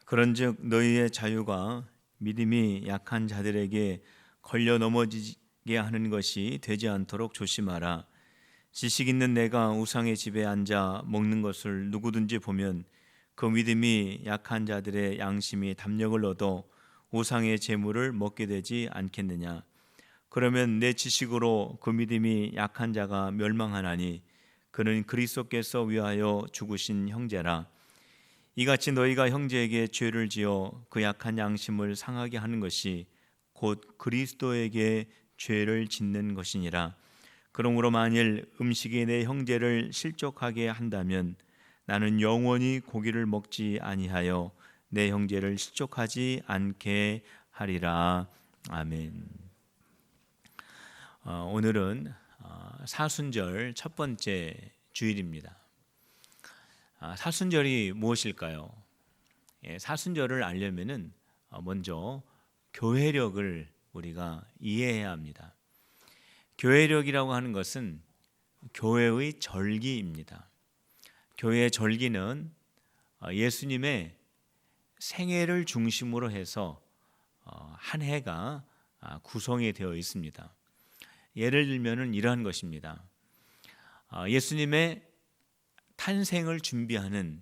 그런즉 너희의 자유가 믿음이 약한 자들에게 걸려 넘어지게 하는 것이 되지 않도록 조심하라. 지식 있는 내가 우상의 집에 앉아 먹는 것을 누구든지 보면 그 믿음이 약한 자들의 양심이 담력을 얻어 우상의 제물을 먹게 되지 않겠느냐. 그러면 내 지식으로 그 믿음이 약한 자가 멸망하나니 그는 그리스도께서 위하여 죽으신 형제라. 이같이 너희가 형제에게 죄를 지어 그 약한 양심을 상하게 하는 것이 곧 그리스도에게 죄를 짓는 것이니라. 그러므로 만일 음식이 내 형제를 실족하게 한다면 나는 영원히 고기를 먹지 아니하여 내 형제를 실족하지 않게 하리라. 아멘. 오늘은 사순절 첫 번째 주일입니다. 사순절이 무엇일까요? 사순절을 알려면은 먼저 교회력을 우리가 이해해야 합니다. 교회력이라고 하는 것은 교회의 절기입니다. 교회의 절기는 예수님의 생애를 중심으로 해서 한 해가 구성이 되어 있습니다. 예를 들면은 이러한 것입니다. 예수님의 탄생을 준비하는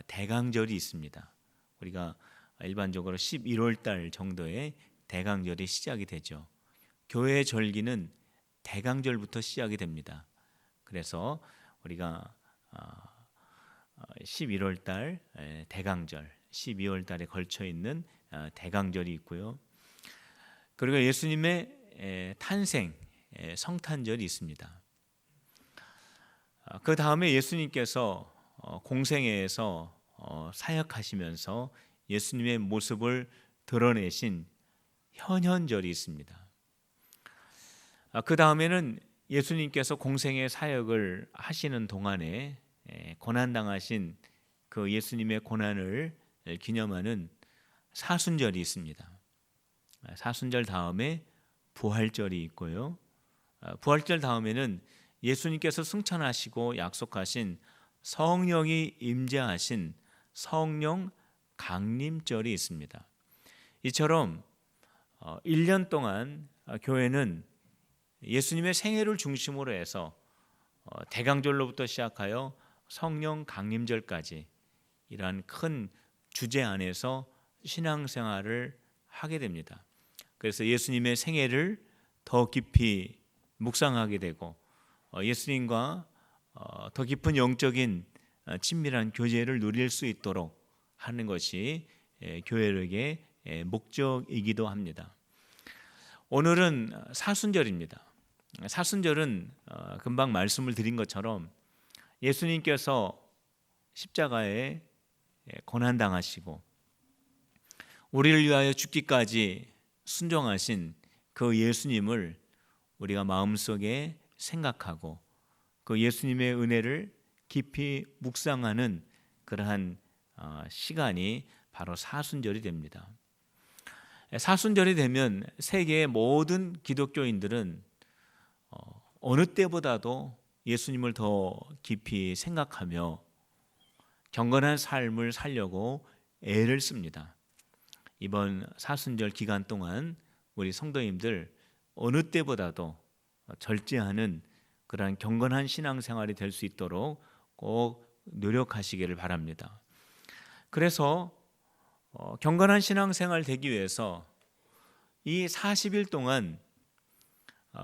대강절이 있습니다. 우리가 일반적으로 11월 달 정도에 대강절이 시작이 되죠. 교회의 절기는 대강절부터 시작이 됩니다. 그래서 우리가 11월 달 대강절, 12월 달에 걸쳐 있는 대강절이 있고요. 그리고 예수님의 탄생, 성탄절이 있습니다. 그 다음에 예수님께서 공생애에서 사역하시면서 예수님의 모습을 드러내신 현현절이 있습니다. 그 다음에는 예수님께서 공생애 사역을 하시는 동안에 고난당하신 그 예수님의 고난을 기념하는 사순절이 있습니다. 사순절 다음에 부활절이 있고요. 부활절 다음에는 예수님께서 승천하시고 약속하신 성령이 임재하신 성령 강림절이 있습니다. 이처럼 1년 동안 교회는 예수님의 생애를 중심으로 해서 대강절로부터 시작하여 성령 강림절까지 이러한 큰 주제 안에서 신앙생활을 하게 됩니다. 그래서 예수님의 생애를 더 깊이 묵상하게 되고 예수님과 더 깊은 영적인 친밀한 교제를 누릴 수 있도록 하는 것이 교회력의 목적이기도 합니다. 오늘은 사순절입니다. 사순절은 금방 말씀을 드린 것처럼 예수님께서 십자가에 고난당하시고 우리를 위하여 죽기까지 순종하신 그 예수님을 우리가 마음속에 생각하고 그 예수님의 은혜를 깊이 묵상하는 그러한 시간이 바로 사순절이 됩니다. 사순절이 되면 세계의 모든 기독교인들은 어느 때보다도 예수님을 더 깊이 생각하며 경건한 삶을 살려고 애를 씁니다. 이번 사순절 기간 동안 우리 성도님들 어느 때보다도 절제하는 그러한 경건한 신앙생활이 될 수 있도록 꼭 노력하시기를 바랍니다. 그래서 경건한 신앙생활 되기 위해서 이 40일 동안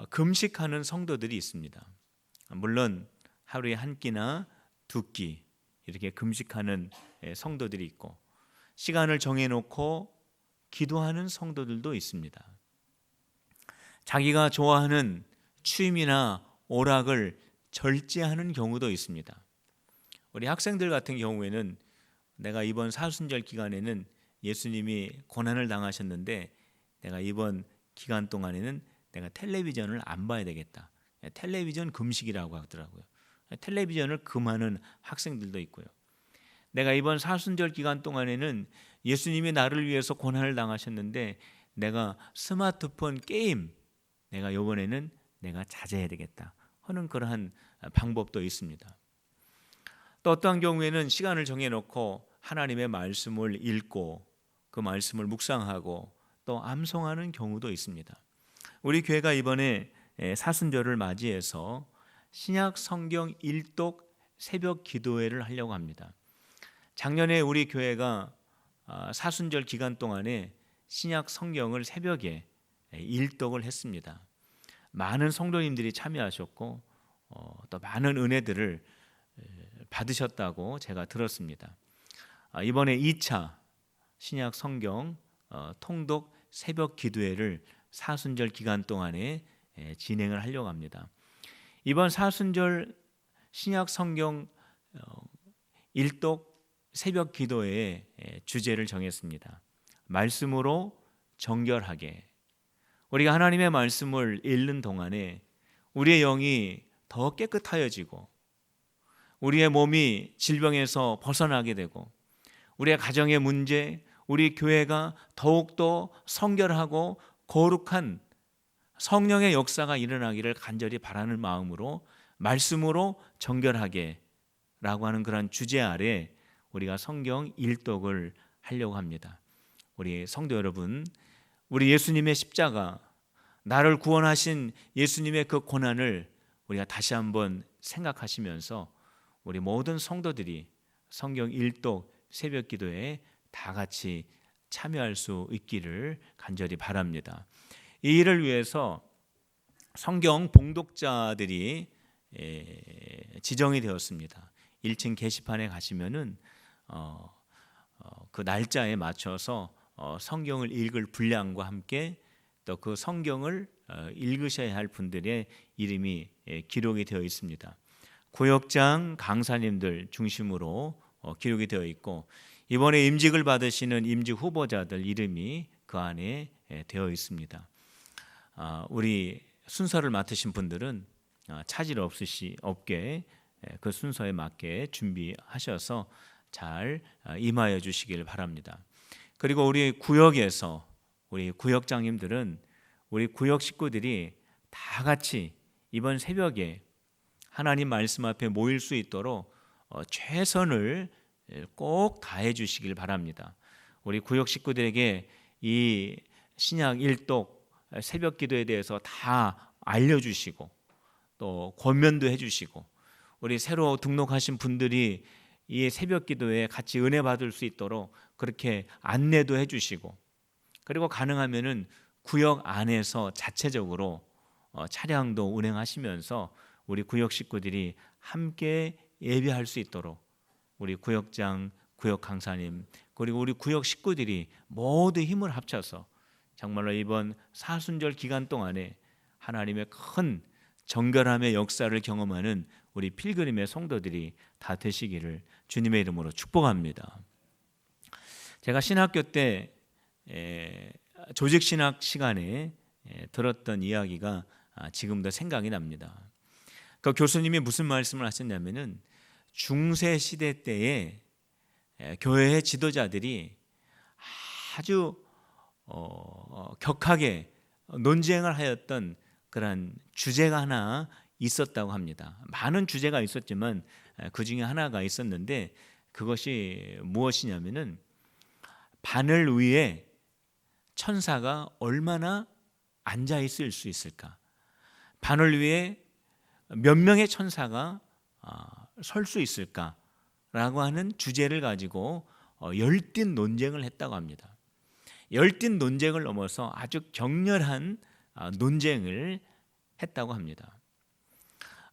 금식하는 성도들이 있습니다. 물론 하루에 한 끼나 두 끼 이렇게 금식하는 성도들이 있고 시간을 정해놓고 기도하는 성도들도 있습니다. 자기가 좋아하는 취미나 오락을 절제하는 경우도 있습니다. 우리 학생들 같은 경우에는 내가 이번 사순절 기간에는 예수님이 고난을 당하셨는데 내가 이번 기간 동안에는 내가 텔레비전을 안 봐야 되겠다. 텔레비전 금식이라고 하더라고요. 텔레비전을 금하는 학생들도 있고요. 내가 이번 사순절 기간 동안에는 예수님이 나를 위해서 고난을 당하셨는데 내가 스마트폰 게임 내가 이번에는 내가 자제해야 되겠다 하는 그러한 방법도 있습니다. 또 어떠한 경우에는 시간을 정해놓고 하나님의 말씀을 읽고 그 말씀을 묵상하고 또 암송하는 경우도 있습니다. 우리 교회가 이번에 사순절을 맞이해서 신약 성경 일독 새벽 기도회를 하려고 합니다. 작년에 우리 교회가 사순절 기간 동안에 신약 성경을 새벽에 일독을 했습니다. 많은 성도님들이 참여하셨고 또 많은 은혜들을 받으셨다고 제가 들었습니다. 이번에 2차 신약 성경 통독 새벽 기도회를 사순절 기간 동안에 진행을 하려고 합니다. 이번 사순절 신약 성경 일독 새벽 기도회의 주제를 정했습니다. 말씀으로 정결하게. 우리가 하나님의 말씀을 읽는 동안에 우리의 영이 더 깨끗하여지고 우리의 몸이 질병에서 벗어나게 되고 우리의 가정의 문제, 우리 교회가 더욱더 성결하고 거룩한 성령의 역사가 일어나기를 간절히 바라는 마음으로 말씀으로 정결하게 라고 하는 그런 주제 아래 우리가 성경 일독을 하려고 합니다. 우리 성도 여러분, 우리 예수님의 십자가, 나를 구원하신 예수님의 그 고난을 우리가 다시 한번 생각하시면서 우리 모든 성도들이 성경 일독 새벽 기도에 다 같이 참여할 수 있기를 간절히 바랍니다. 이 일을 위해서 성경 봉독자들이 지정이 되었습니다. 1층 게시판에 가시면은 그 날짜에 맞춰서 성경을 읽을 분량과 함께 또 그 성경을 읽으셔야 할 분들의 이름이 기록이 되어 있습니다. 구역장 강사님들 중심으로 기록이 되어 있고 이번에 임직을 받으시는 임직 후보자들 이름이 그 안에 되어 있습니다. 우리 순서를 맡으신 분들은 차질 없게 그 순서에 맞게 준비하셔서 잘 임하여 주시길 바랍니다. 그리고 우리 구역에서 우리 구역장님들은 우리 구역 식구들이 다 같이 이번 새벽에 하나님 말씀 앞에 모일 수 있도록 최선을 꼭 다해 주시길 바랍니다. 우리 구역 식구들에게 이 신약 일독 새벽 기도에 대해서 다 알려주시고 또 권면도 해주시고 우리 새로 등록하신 분들이 이 새벽 기도에 같이 은혜 받을 수 있도록 그렇게 안내도 해주시고 그리고 가능하면은 구역 안에서 자체적으로 차량도 운행하시면서 우리 구역 식구들이 함께 예배할 수 있도록 우리 구역장, 구역 강사님 그리고 우리 구역 식구들이 모두 힘을 합쳐서 정말로 이번 사순절 기간 동안에 하나님의 큰 정결함의 역사를 경험하는 우리 필그림의 성도들이 다 되시기를 주님의 이름으로 축복합니다. 제가 신학교 때 조직신학 시간에 들었던 이야기가 지금도 생각이 납니다. 그 교수님이 무슨 말씀을 하셨냐면은 중세 시대 때에 교회의 지도자들이 아주 격하게 논쟁을 하였던 그런 주제가 하나 있었다고 합니다. 많은 주제가 있었지만 그 중에 하나가 있었는데 그것이 무엇이냐면은 바늘 위에 천사가 얼마나 앉아 있을 수 있을까? 바늘 위에 몇 명의 천사가 설 수 있을까라고 하는 주제를 가지고 열띤 논쟁을 했다고 합니다. 열띤 논쟁을 넘어서 아주 격렬한 논쟁을 했다고 합니다.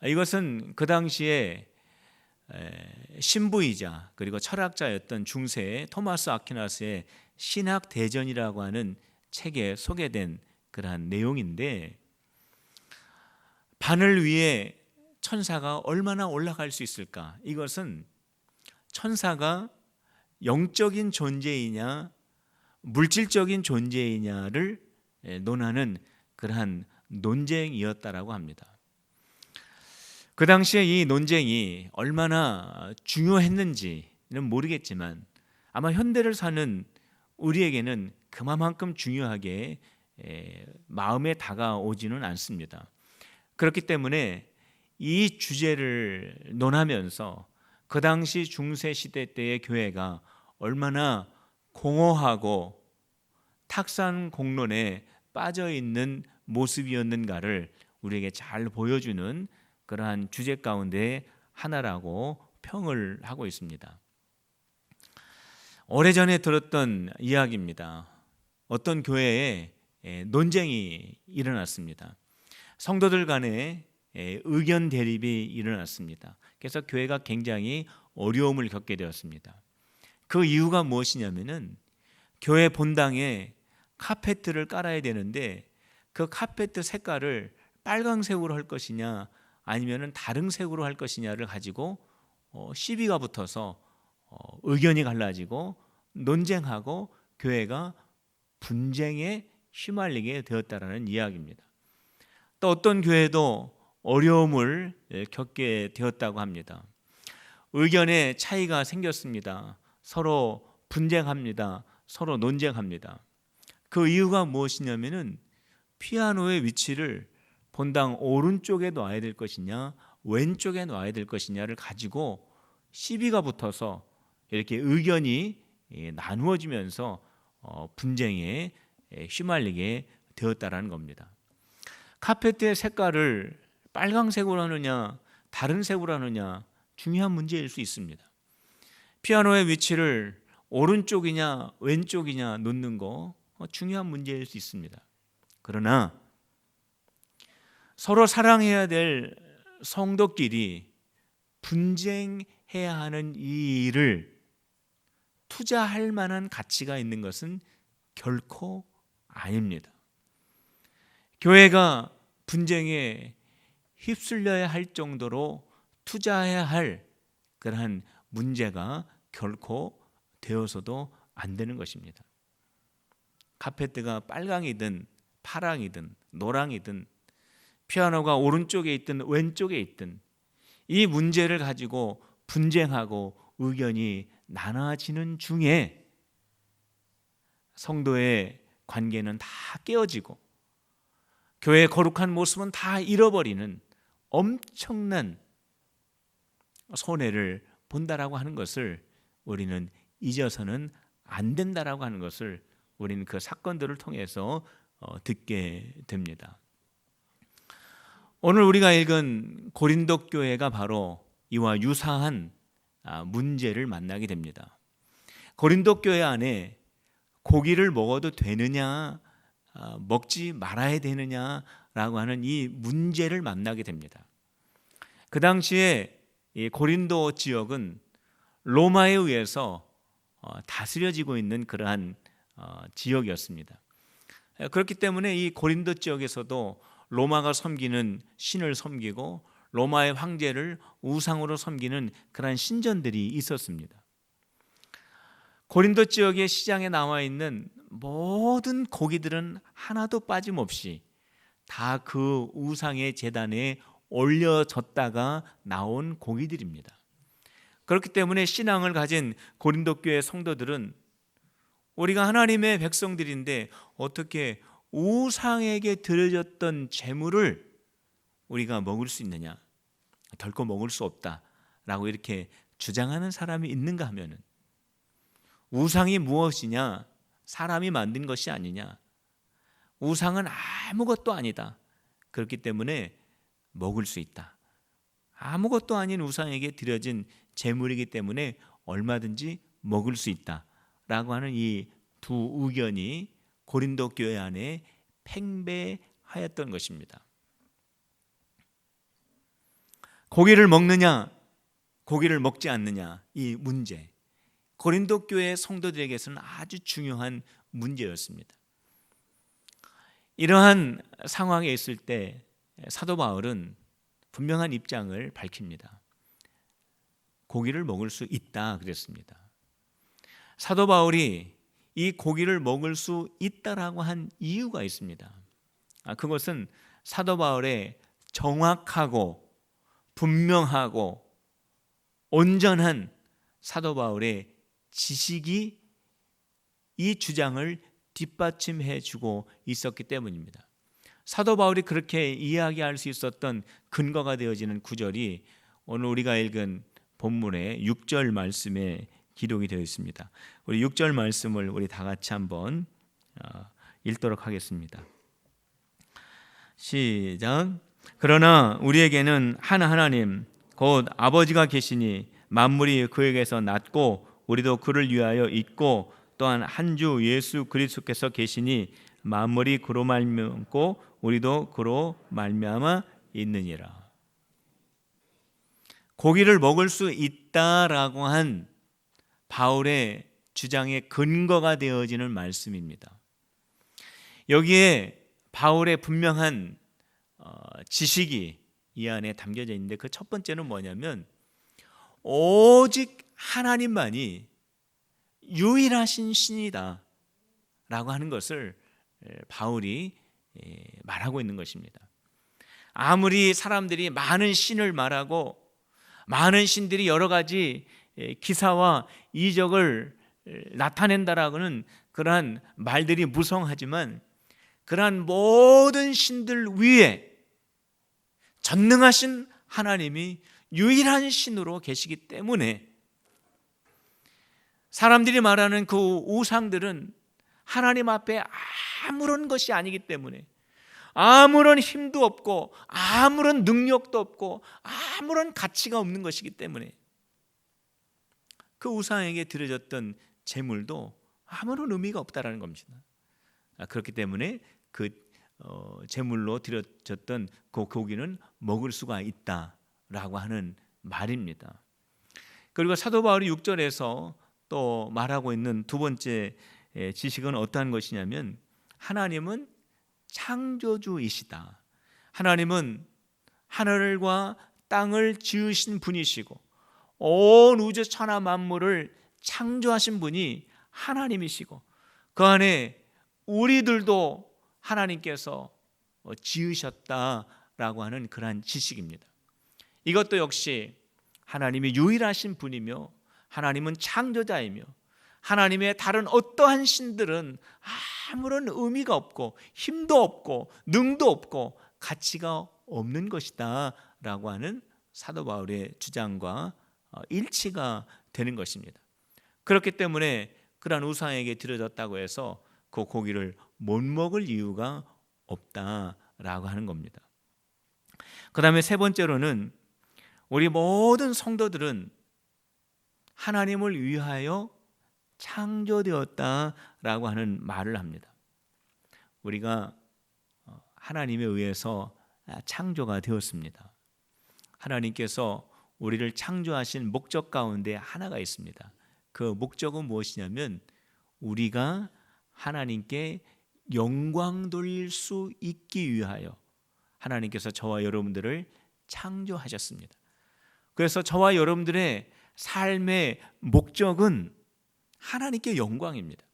이것은 그 당시에 신부이자 그리고 철학자였던 중세의 토마스 아퀴나스의 신학 대전이라고 하는 책에 소개된 그러한 내용인데 바늘 위에 천사가 얼마나 올라갈 수 있을까? 이것은 천사가 영적인 존재이냐 물질적인 존재이냐를 논하는 그러한 논쟁이었다라고 합니다. 그 당시에 이 논쟁이 얼마나 중요했는지는 모르겠지만 아마 현대를 사는 우리에게는 그만큼 중요하게 마음에 다가오지는 않습니다. 그렇기 때문에 이 주제를 논하면서 그 당시 중세 시대 때의 교회가 얼마나 공허하고 탁상 공론에 빠져 있는 모습이었는가를 우리에게 잘 보여주는 그러한 주제 가운데 하나라고 평을 하고 있습니다. 오래전에 들었던 이야기입니다. 어떤 교회에 논쟁이 일어났습니다. 성도들 간에 의견 대립이 일어났습니다. 그래서 교회가 굉장히 어려움을 겪게 되었습니다. 그 이유가 무엇이냐면은 교회 본당에 카페트를 깔아야 되는데 그 카페트 색깔을 빨강색으로 할 것이냐 아니면은 다른 색으로 할 것이냐를 가지고 시비가 붙어서 의견이 갈라지고 논쟁하고 교회가 분쟁에 휘말리게 되었다라는 이야기입니다. 또 어떤 교회도 어려움을 겪게 되었다고 합니다. 의견의 차이가 생겼습니다. 서로 분쟁합니다. 서로 논쟁합니다. 그 이유가 무엇이냐면은 피아노의 위치를 본당 오른쪽에 놔야 될 것이냐 왼쪽에 놔야 될 것이냐를 가지고 시비가 붙어서 이렇게 의견이 나누어지면서 분쟁에 휘말리게 되었다라는 겁니다. 카페트의 색깔을 빨강색으로 하느냐 다른 색으로 하느냐 중요한 문제일 수 있습니다. 피아노의 위치를 오른쪽이냐 왼쪽이냐 놓는 거 중요한 문제일 수 있습니다. 그러나 서로 사랑해야 될 성도끼리 분쟁해야 하는 이 일을 투자할 만한 가치가 있는 것은 결코 아닙니다. 교회가 분쟁에 휩쓸려야 할 정도로 투자해야 할 그러한 문제가 결코 되어서도 안 되는 것입니다. 카페트가 빨강이든 파랑이든 노랑이든 피아노가 오른쪽에 있든 왼쪽에 있든 이 문제를 가지고 분쟁하고 의견이 나눠지는 중에 성도의 관계는 다 깨어지고 교회의 거룩한 모습은 다 잃어버리는 엄청난 손해를 본다라고 하는 것을 우리는 잊어서는 안 된다라고 하는 것을 우리는 그 사건들을 통해서 듣게 됩니다. 오늘 우리가 읽은 고린도 교회가 바로 이와 유사한 문제를 만나게 됩니다. 고린도 교회 안에 고기를 먹어도 되느냐 먹지 말아야 되느냐라고 하는 이 문제를 만나게 됩니다. 그 당시에 이 고린도 지역은 로마에 의해서 다스려지고 있는 그러한 지역이었습니다. 그렇기 때문에 이 고린도 지역에서도 로마가 섬기는 신을 섬기고 로마의 황제를 우상으로 섬기는 그러한 신전들이 있었습니다. 고린도 지역의 시장에 나와 있는 모든 고기들은 하나도 빠짐없이 다 그 우상의 제단에 올려졌다가 나온 고기들입니다. 그렇기 때문에 신앙을 가진 고린도 교회 성도들은 우리가 하나님의 백성들인데 어떻게 우상에게 드려졌던 재물을 우리가 먹을 수 있느냐? 결코 먹을 수 없다라고 이렇게 주장하는 사람이 있는가 하면은 우상이 무엇이냐? 사람이 만든 것이 아니냐? 우상은 아무것도 아니다. 그렇기 때문에 먹을 수 있다. 아무것도 아닌 우상에게 드려진 재물이기 때문에 얼마든지 먹을 수 있다라고 하는 이 두 의견이 고린도 교회 안에 팽배하였던 것입니다. 고기를 먹느냐, 고기를 먹지 않느냐 이 문제, 고린도 교회 성도들에게서는 아주 중요한 문제였습니다. 이러한 상황에 있을 때 사도 바울은 분명한 입장을 밝힙니다. 고기를 먹을 수 있다 그랬습니다. 사도 바울이 이 고기를 먹을 수 있다라고 한 이유가 있습니다. 그것은 사도 바울의 정확하고 분명하고 온전한 사도 바울의 지식이 이 주장을 뒷받침해 주고 있었기 때문입니다. 사도 바울이 그렇게 이야기할 수 있었던 근거가 되어지는 구절이 오늘 우리가 읽은 본문의 6절 말씀에 기록이 되어 있습니다. 우리 6절 말씀을 우리 다 같이 한번 읽도록 하겠습니다. 시작. 그러나 우리에게는 한 하나님 곧 아버지가 계시니 만물이 그에게서 났고 우리도 그를 위하여 있고 또한 한 주 예수 그리스도께서 계시니 만물이 그로 말미암고 우리도 그로 말미암아 있느니라. 고기를 먹을 수 있다라고 한 바울의 주장의 근거가 되어지는 말씀입니다. 여기에 바울의 분명한 지식이 이 안에 담겨져 있는데 그 첫 번째는 뭐냐면 오직 하나님만이 유일하신 신이다 라고 하는 것을 바울이 말하고 있는 것입니다. 아무리 사람들이 많은 신을 말하고 많은 신들이 여러 가지 기사와 이적을 나타낸다라고는 그러한 말들이 무성하지만 그러한 모든 신들 위에 전능하신 하나님이 유일한 신으로 계시기 때문에 사람들이 말하는 그 우상들은 하나님 앞에 아무런 것이 아니기 때문에 아무런 힘도 없고 아무런 능력도 없고 아무런 가치가 없는 것이기 때문에 그 우상에게 드려졌던 제물도 아무런 의미가 없다라는 겁니다. 그렇기 때문에 그 제물로 드려졌던 그 고기는 먹을 수가 있다라고 하는 말입니다. 그리고 사도 바울이 6절에서 또 말하고 있는 두 번째 지식은 어떠한 것이냐면 하나님은 창조주이시다. 하나님은 하늘과 땅을 지으신 분이시고 온 우주 천하 만물을 창조하신 분이 하나님이시고 그 안에 우리들도 하나님께서 지으셨다라고 하는 그러한 지식입니다. 이것도 역시 하나님이 유일하신 분이며 하나님은 창조자이며 하나님의 다른 어떠한 신들은 아무런 의미가 없고 힘도 없고 능도 없고 가치가 없는 것이다 라고 하는 사도 바울의 주장과 일치가 되는 것입니다. 그렇기 때문에 그러한 우상에게 드려졌다고 해서 그 고기를 못 먹을 이유가 없다라고 하는 겁니다. 그 다음에 세 번째로는 우리 모든 성도들은 하나님을 위하여 창조되었다라고 하는 말을 합니다. 우리가 하나님에 의해서 창조가 되었습니다. 하나님께서 우리를 창조하신 목적 가운데 하나가 있습니다. 그 목적은 무엇이냐면 우리가 하나님께 영광 돌릴 수 있기 위하여 하나님께서 저와 여러분들을 창조하셨습니다. 그래서 저와 여러분들의 삶의 목적은 하나님께 영광입니다.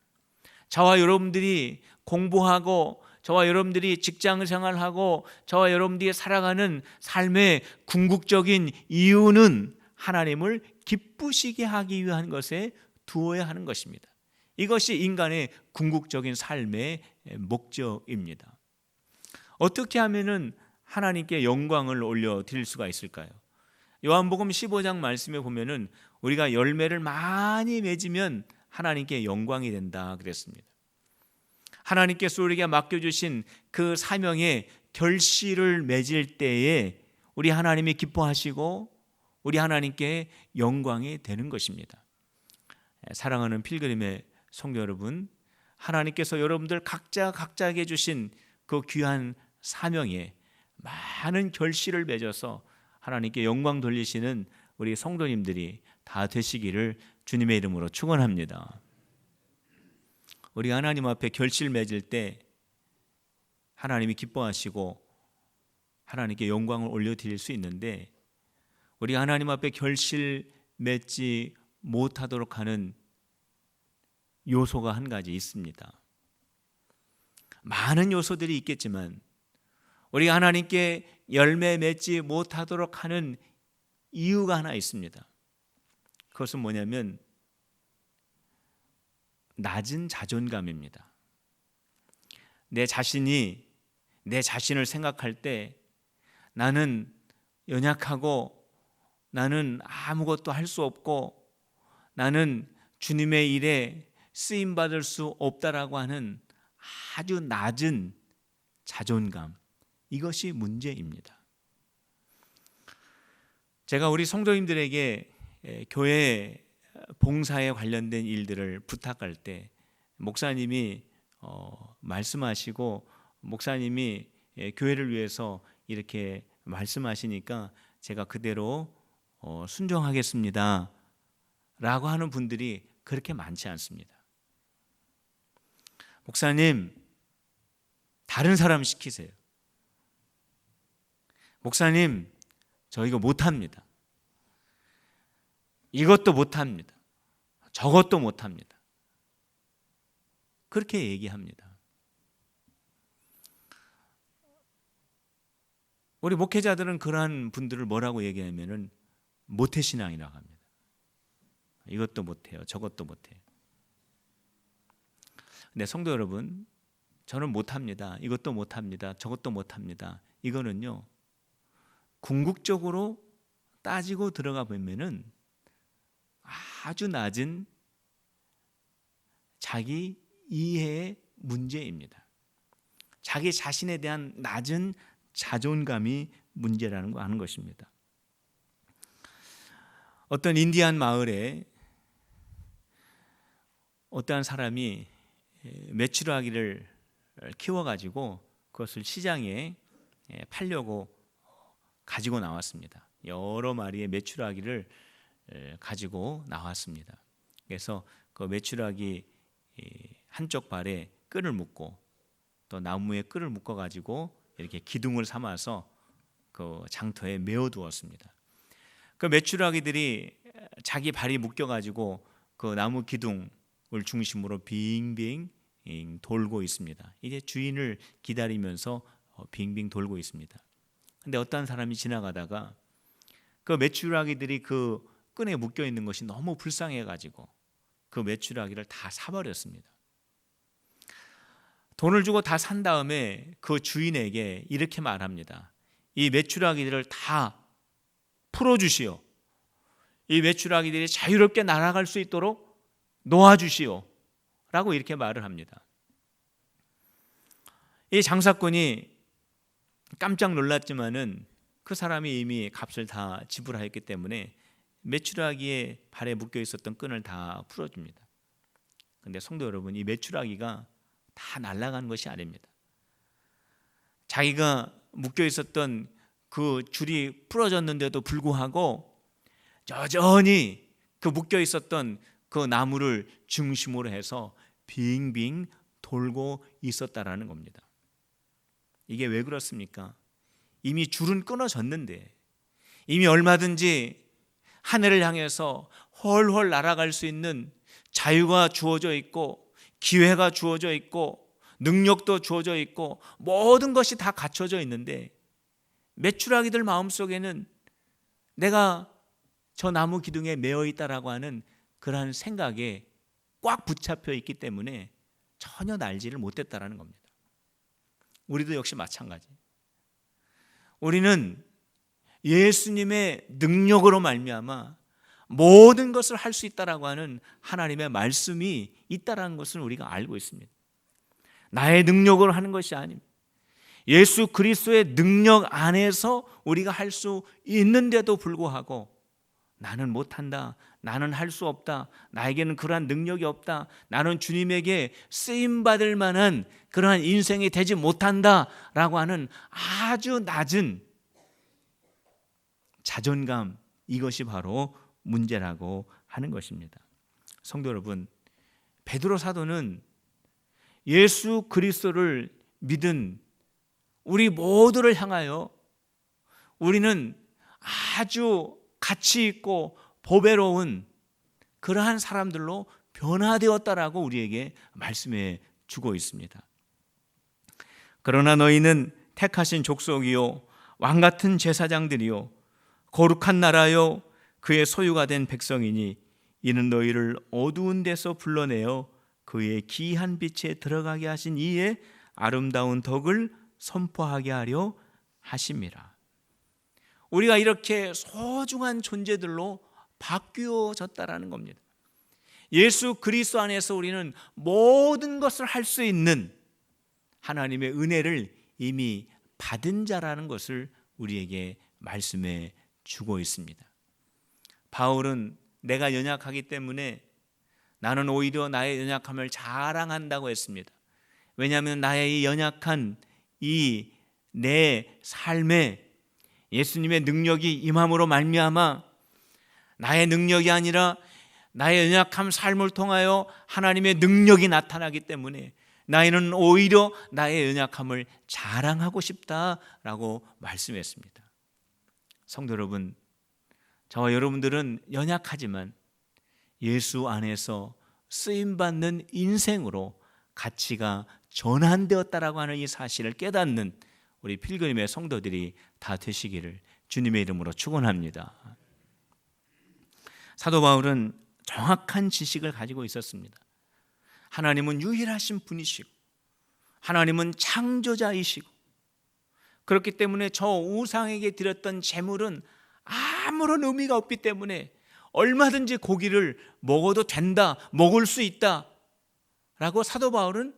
저와 여러분들이 공부하고 저와 여러분들이 직장 생활하고 저와 여러분들이 살아가는 삶의 궁극적인 이유는 하나님을 기쁘시게 하기 위한 것에 두어야 하는 것입니다. 이것이 인간의 궁극적인 삶의 목적입니다. 어떻게 하면은 하나님께 영광을 올려드릴 수가 있을까요? 요한복음 15장 말씀에 보면은 우리가 열매를 많이 맺으면 하나님께 영광이 된다 그랬습니다. 하나님께서 우리에게 맡겨주신 그 사명의 결실을 맺을 때에 우리 하나님이 기뻐하시고 우리 하나님께 영광이 되는 것입니다. 사랑하는 필그림의 성도 여러분, 하나님께서 여러분들 각자에게 주신 그 귀한 사명에 많은 결실을 맺어서 하나님께 영광 돌리시는 우리 성도님들이 다 되시기를 주님의 이름으로 축원합니다. 우리 하나님 앞에 결실 맺을 때 하나님이 기뻐하시고 하나님께 영광을 올려드릴 수 있는데 우리 하나님 앞에 결실 맺지 못하도록 하는 요소가 한 가지 있습니다. 많은 요소들이 있겠지만 우리가 하나님께 열매 맺지 못하도록 하는 이유가 하나 있습니다. 그것은 뭐냐면 낮은 자존감입니다. 내 자신이 내 자신을 생각할 때 나는 연약하고 나는 아무것도 할 수 없고 나는 주님의 일에 쓰임받을 수 없다라고 하는 아주 낮은 자존감, 이것이 문제입니다. 제가 우리 성도님들에게 교회 봉사에 관련된 일들을 부탁할 때 목사님이 말씀하시고 목사님이 교회를 위해서 이렇게 말씀하시니까 제가 그대로 순종하겠습니다 라고 하는 분들이 그렇게 많지 않습니다. 목사님, 다른 사람 시키세요. 목사님, 저 이거 못합니다. 이것도 못합니다. 저것도 못합니다. 그렇게 얘기합니다. 우리 목회자들은 그러한 분들을 뭐라고 얘기하면은 모태신앙이라고 합니다. 이것도 못해요. 저것도 못해요. 근데 성도 여러분, 저는 못합니다. 이것도 못합니다. 저것도 못합니다. 이거는요, 궁극적으로 따지고 들어가 보면은 아주 낮은 자기 이해의 문제입니다. 자기 자신에 대한 낮은 자존감이 문제라는 거 아는 것입니다. 어떤 인디안 마을에 어떠한 사람이 메추라기를 키워가지고 그것을 시장에 팔려고 가지고 나왔습니다. 여러 마리의 메추라기를 가지고 나왔습니다. 그래서 그 메추라기 한쪽 발에 끈을 묶고 또 나무에 끈을 묶어가지고 이렇게 기둥을 삼아서 그 장터에 메어 두었습니다. 그 메추라기들이 자기 발이 묶여가지고 그 나무 기둥을 중심으로 빙빙 돌고 있습니다. 이제 주인을 기다리면서 빙빙 돌고 있습니다. 근데 어떤 사람이 지나가다가 그 메추라기들이 그 끈에 묶여 있는 것이 너무 불쌍해가지고 그 메추라기를 다 사버렸습니다. 돈을 주고 다 산 다음에 그 주인에게 이렇게 말합니다. 이 메추라기들을 다 풀어주시오. 이 메추라기들이 자유롭게 날아갈 수 있도록 놓아주시오 라고 이렇게 말을 합니다. 이 장사꾼이 깜짝 놀랐지만은 그 사람이 이미 값을 다 지불하였기 때문에 메추라기의 발에 묶여 있었던 끈을 다 풀어줍니다. 그런데 성도 여러분, 이 메추라기가 다 날아간 것이 아닙니다. 자기가 묶여 있었던 그 줄이 풀어졌는데도 불구하고 여전히 그 묶여 있었던 그 나무를 중심으로 해서 빙빙 돌고 있었다라는 겁니다. 이게 왜 그렇습니까? 이미 줄은 끊어졌는데, 이미 얼마든지 하늘을 향해서 훨훨 날아갈 수 있는 자유가 주어져 있고 기회가 주어져 있고 능력도 주어져 있고 모든 것이 다 갖춰져 있는데, 메추라기들 마음속에는 내가 저 나무 기둥에 매어 있다라고 하는 그러한 생각에 꽉 붙잡혀 있기 때문에 전혀 날지를 못했다라는 겁니다. 우리도 역시 마찬가지. 우리는 예수님의 능력으로 말미암아 모든 것을 할 수 있다라고 하는 하나님의 말씀이 있다라는 것을 우리가 알고 있습니다. 나의 능력으로 하는 것이 아닙니다. 예수 그리스도의 능력 안에서 우리가 할 수 있는데도 불구하고 나는 못한다, 나는 할 수 없다, 나에게는 그러한 능력이 없다, 나는 주님에게 쓰임받을 만한 그러한 인생이 되지 못한다라고 하는 아주 낮은 자존감, 이것이 바로 문제라고 하는 것입니다. 성도 여러분, 베드로 사도는 예수 그리스도를 믿은 우리 모두를 향하여 우리는 아주 가치 있고 보배로운 그러한 사람들로 변화되었다라고 우리에게 말씀해 주고 있습니다. 그러나 너희는 택하신 족속이요 왕같은 제사장들이요 거룩한 나라요 그의 소유가 된 백성이니 이는 너희를 어두운 데서 불러내어 그의 기이한 빛에 들어가게 하신 이의 아름다운 덕을 선포하게 하려 하심이라. 우리가 이렇게 소중한 존재들로 바뀌어졌다라는 겁니다. 예수 그리스도 안에서 우리는 모든 것을 할 수 있는 하나님의 은혜를 이미 받은 자라는 것을 우리에게 말씀해 주고 있습니다. 바울은 내가 연약하기 때문에 나는 오히려 나의 연약함을 자랑한다고 했습니다. 왜냐하면 나의 이 연약한 이 내 삶에 예수님의 능력이 임함으로 말미암아 나의 능력이 아니라 나의 연약함 삶을 통하여 하나님의 능력이 나타나기 때문에 나는 오히려 나의 연약함을 자랑하고 싶다라고 말씀했습니다. 성도 여러분, 저와 여러분들은 연약하지만 예수 안에서 쓰임받는 인생으로 가치가 전환되었다라고 하는 이 사실을 깨닫는 우리 필그림의 성도들이 다 되시기를 주님의 이름으로 축원합니다. 사도 바울은 정확한 지식을 가지고 있었습니다. 하나님은 유일하신 분이시고 하나님은 창조자이시고 그렇기 때문에 저 우상에게 드렸던 제물은 아무런 의미가 없기 때문에 얼마든지 고기를 먹어도 된다, 먹을 수 있다 라고 사도 바울은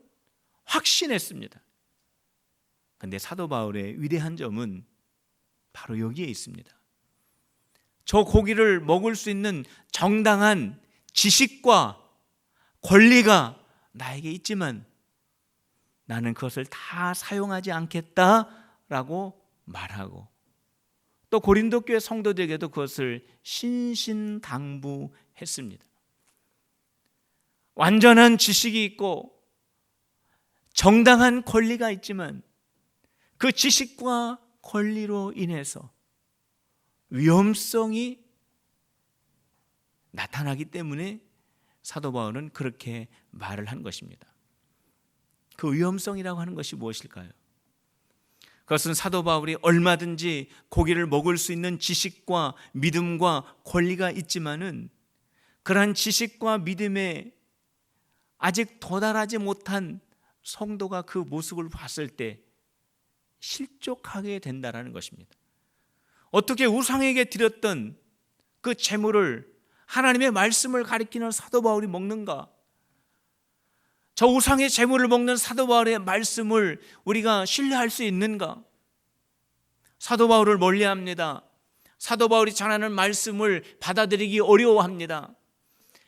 확신했습니다. 그런데 사도 바울의 위대한 점은 바로 여기에 있습니다. 저 고기를 먹을 수 있는 정당한 지식과 권리가 나에게 있지만 나는 그것을 다 사용하지 않겠다라고 말하고 또 고린도 교회 성도들에게도 그것을 신신당부했습니다. 완전한 지식이 있고 정당한 권리가 있지만 그 지식과 권리로 인해서 위험성이 나타나기 때문에 사도 바울은 그렇게 말을 한 것입니다. 그 위험성이라고 하는 것이 무엇일까요? 그것은 사도 바울이 얼마든지 고기를 먹을 수 있는 지식과 믿음과 권리가 있지만은 그러한 지식과 믿음에 아직 도달하지 못한 성도가 그 모습을 봤을 때 실족하게 된다는 것입니다. 어떻게 우상에게 드렸던 그 제물을 하나님의 말씀을 가리키는 사도 바울이 먹는가? 저 우상의 제물을 먹는 사도 바울의 말씀을 우리가 신뢰할 수 있는가? 사도 바울을 멀리합니다. 사도 바울이 전하는 말씀을 받아들이기 어려워합니다.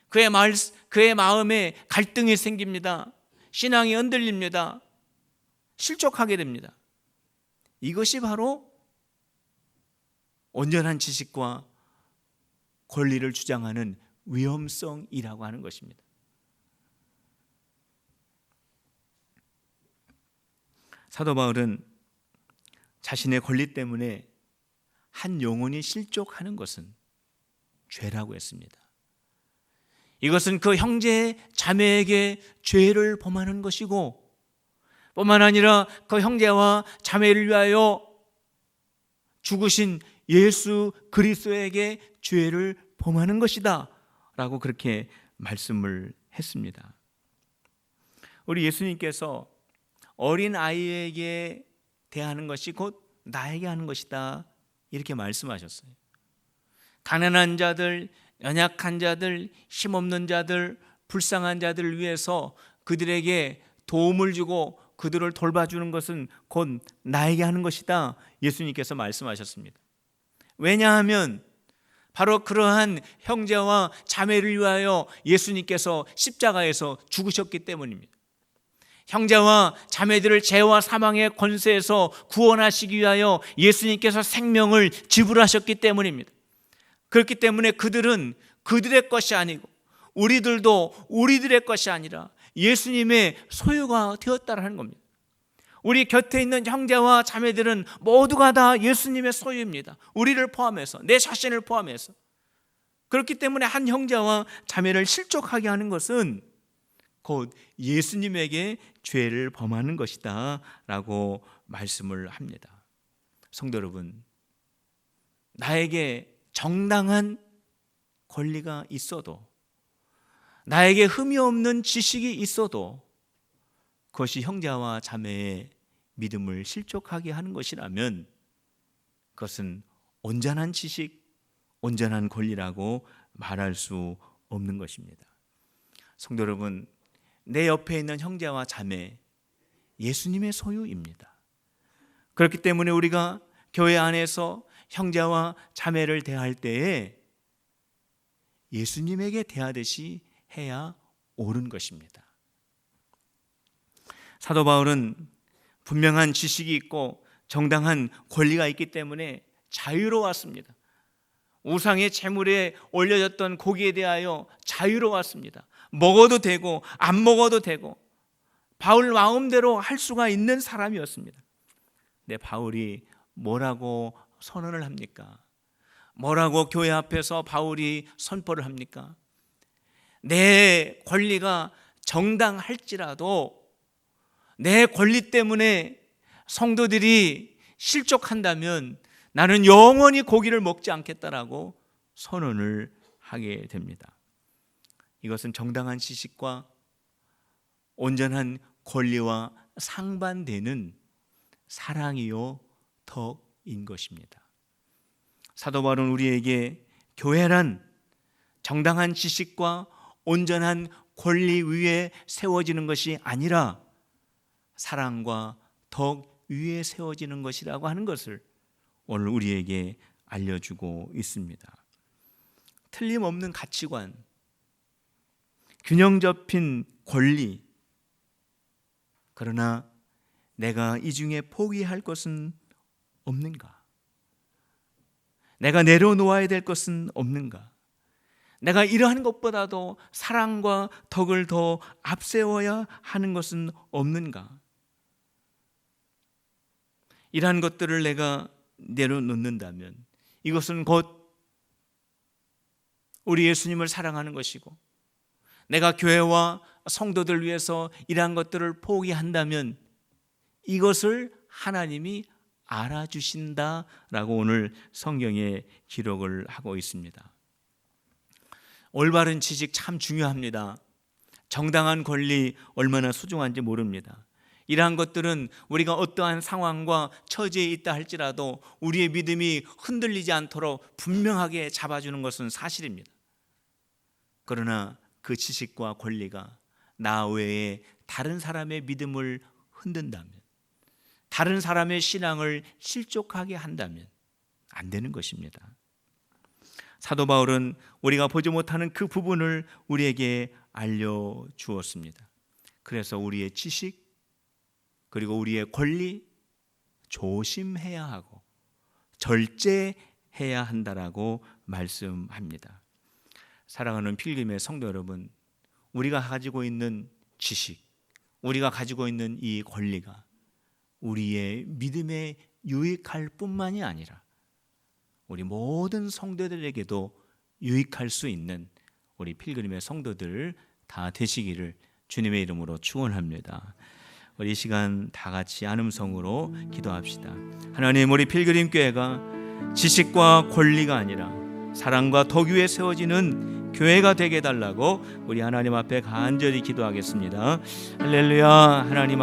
그의 마음에 갈등이 생깁니다. 신앙이 흔들립니다. 실족하게 됩니다. 이것이 바로 온전한 지식과 권리를 주장하는 위험성이라고 하는 것입니다. 사도 바울은 자신의 권리 때문에 한 영혼이 실족하는 것은 죄라고 했습니다. 이것은 그 형제 자매에게 죄를 범하는 것이고 뿐만 아니라 그 형제와 자매를 위하여 죽으신 예수 그리스도에게 죄를 범하는 것이다 라고 그렇게 말씀을 했습니다. 우리 예수님께서 어린 아이에게 대하는 것이 곧 나에게 하는 것이다 이렇게 말씀하셨어요. 가난한 자들, 연약한 자들, 힘없는 자들, 불쌍한 자들을 위해서 그들에게 도움을 주고 그들을 돌봐주는 것은 곧 나에게 하는 것이다 예수님께서 말씀하셨습니다. 왜냐하면 바로 그러한 형제와 자매를 위하여 예수님께서 십자가에서 죽으셨기 때문입니다. 형제와 자매들을 죄와 사망의 권세에서 구원하시기 위하여 예수님께서 생명을 지불하셨기 때문입니다. 그렇기 때문에 그들은 그들의 것이 아니고 우리들도 우리들의 것이 아니라 예수님의 소유가 되었다는 겁니다. 우리 곁에 있는 형제와 자매들은 모두가 다 예수님의 소유입니다. 우리를 포함해서, 내 자신을 포함해서. 그렇기 때문에 한 형제와 자매를 실족하게 하는 것은 곧 예수님에게 죄를 범하는 것이다 라고 말씀을 합니다. 성도 여러분, 나에게 정당한 권리가 있어도 나에게 흠이 없는 지식이 있어도 그것이 형제와 자매의 믿음을 실족하게 하는 것이라면 그것은 온전한 지식, 온전한 권리라고 말할 수 없는 것입니다. 성도 여러분, 내 옆에 있는 형제와 자매, 예수님의 소유입니다. 그렇기 때문에 우리가 교회 안에서 형제와 자매를 대할 때에 예수님에게 대하듯이 해야 옳은 것입니다. 사도 바울은 분명한 지식이 있고 정당한 권리가 있기 때문에 자유로웠습니다. 우상의 제물에 올려졌던 고기에 대하여 자유로웠습니다. 먹어도 되고 안 먹어도 되고 바울 마음대로 할 수가 있는 사람이었습니다. 근데 바울이 뭐라고 선언을 합니까? 뭐라고 교회 앞에서 바울이 선포를 합니까? 내 권리가 정당할지라도 내 권리 때문에 성도들이 실족한다면 나는 영원히 고기를 먹지 않겠다라고 선언을 하게 됩니다. 이것은 정당한 지식과 온전한 권리와 상반되는 사랑이요 덕인 것입니다. 사도 바울은 우리에게 교회란 정당한 지식과 온전한 권리 위에 세워지는 것이 아니라 사랑과 덕 위에 세워지는 것이라고 하는 것을 오늘 우리에게 알려주고 있습니다. 틀림없는 가치관, 균형 잡힌 권리, 그러나 내가 이 중에 포기할 것은 없는가? 내가 내려놓아야 될 것은 없는가? 내가 이러한 것보다도 사랑과 덕을 더 앞세워야 하는 것은 없는가? 이러한 것들을 내가 내려놓는다면 이것은 곧 우리 예수님을 사랑하는 것이고, 내가 교회와 성도들 위해서 이러한 것들을 포기한다면 이것을 하나님이 알아주신다라고 오늘 성경에 기록을 하고 있습니다. 올바른 지식 참 중요합니다. 정당한 권리 얼마나 소중한지 모릅니다. 이러한 것들은 우리가 어떠한 상황과 처지에 있다 할지라도 우리의 믿음이 흔들리지 않도록 분명하게 잡아주는 것은 사실입니다. 그러나 그 지식과 권리가 나 외에 다른 사람의 믿음을 흔든다면, 다른 사람의 신앙을 실족하게 한다면 안 되는 것입니다. 사도 바울은 우리가 보지 못하는 그 부분을 우리에게 알려주었습니다. 그래서 우리의 지식 그리고 우리의 권리 조심해야 하고 절제해야 한다라고 말씀합니다. 사랑하는 필름의 성도 여러분, 우리가 가지고 있는 지식, 우리가 가지고 있는 이 권리가 우리의 믿음에 유익할 뿐만이 아니라 우리 모든 성도들에게도 유익할 수 있는 우리 필그림의 성도들 다 되시기를 주님의 이름으로 축원합니다. 우리 이 시간 다 같이 안음성으로 기도합시다. 하나님, 우리 필그림 교회가 지식과 권리가 아니라 사랑과 덕 위에 세워지는 교회가 되게 해달라고 우리 하나님 앞에 간절히 기도하겠습니다. 할렐루야. 하나님 아버지,